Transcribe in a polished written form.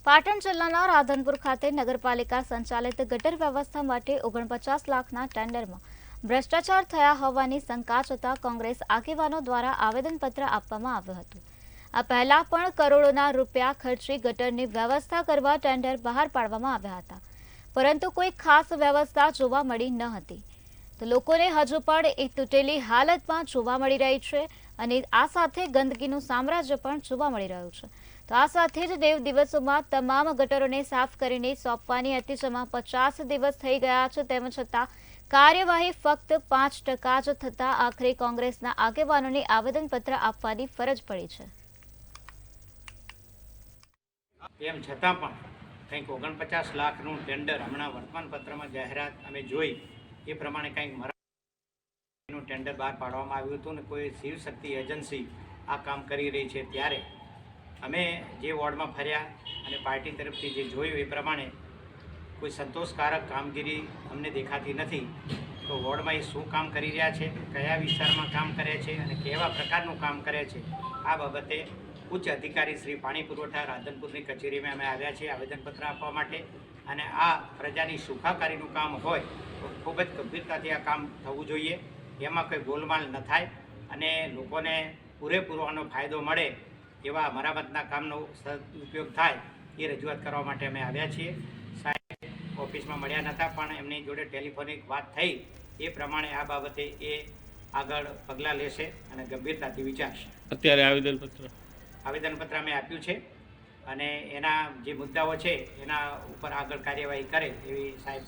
પાટણ જિલ્લાના રાધનપુર ખાતે નગરપાલિકા સંચાલિત ગટર વ્યવસ્થા માટે 49 લાખના ટેન્ડરમાં ભ્રષ્ટાચાર થયા હોવાની શંકા જતા કોંગ્રેસ આગેવાનો દ્વારા આવેદનપત્ર આપવામાં આવ્યું હતું। આ પહેલા પણ કરોડોના રૂપિયા ખર્ચી ગટરની વ્યવસ્થા કરવા ટેન્ડર બહાર પાડવામાં આવ્યા હતા, પરંતુ કોઈ ખાસ વ્યવસ્થા જોવા મળી ન હતી। તો લોકોને હજુ પણ એક તૂટેલી હાલતમાં જોવા મળી રહી છે અને આ સાથે ગંદકીનું સામ્રાજ્ય પણ જોવા મળી રહ્યું છે। તો આ સાથે જ 9 દિવસોમાં તમામ ગટરોને સાફ કરીને સોંપવાની હતી, જેમાં 50 દિવસ થઈ ગયા છે, તેમ છતાં કાર્યવાહી ફક્ત 5% જ થતા આખરે કોંગ્રેસના આગેવાનોને આવેદનપત્ર આપવાની ફરજ પડી છે। તેમ છતાં પણ કંઈક 49 લાખનું ટેન્ડર હમણાં વર્તમાનપત્રમાં જાહેરાત અમે જોઈ એ પ્રમાણે કંઈક મરાઠીનું ટેન્ડર બહાર પાડવામાં આવ્યું હતું ને કોઈ શિવશક્તિ એજન્સી આ કામ કરી રહી છે। ત્યારે અમે જે વોર્ડમાં ફર્યા અને પાર્ટી તરફથી જે જોયું એ પ્રમાણે કોઈ સંતોષકારક કામગીરી અમને દેખાતી નથી। તો વોર્ડમાં એ શું કામ કરી રહ્યા છે, કયા વિસ્તારમાં કામ કરે છે અને કેવા પ્રકારનું કામ કરે છે, આ બાબતે ઉચ્ચ અધિકારી શ્રી પાણી પુરવઠા રાધનપુરની કચેરીમાં અમે આવ્યા છીએ આવેદનપત્ર આપવા માટે। અને આ પ્રજાની સુખાકારીનું કામ હોય તો ખૂબ જ ગંભીરતાથી આ કામ થવું જોઈએ, એમાં કોઈ ગોલમાલ ન થાય અને લોકોને પૂરેપૂરો આનો ફાયદો મળે એવા મરામતના કામનો સદુપયોગ થાય એ રજૂઆત કરવા માટે અમે આવ્યા છીએ। સાહેબ ઓફિસમાં મળ્યા નહોતા, પણ એમની જોડે ટેલિફોનિક વાત થઈ એ પ્રમાણે આ બાબતે એ આગળ પગલાં લેશે અને ગંભીરતાથી વિચારશે। અત્યારે આવેદનપત્ર અમે આપ્યું છે અને એના જે મુદ્દાઓ છે એના ઉપર આગળ કાર્યવાહી કરે એવી સાહેબ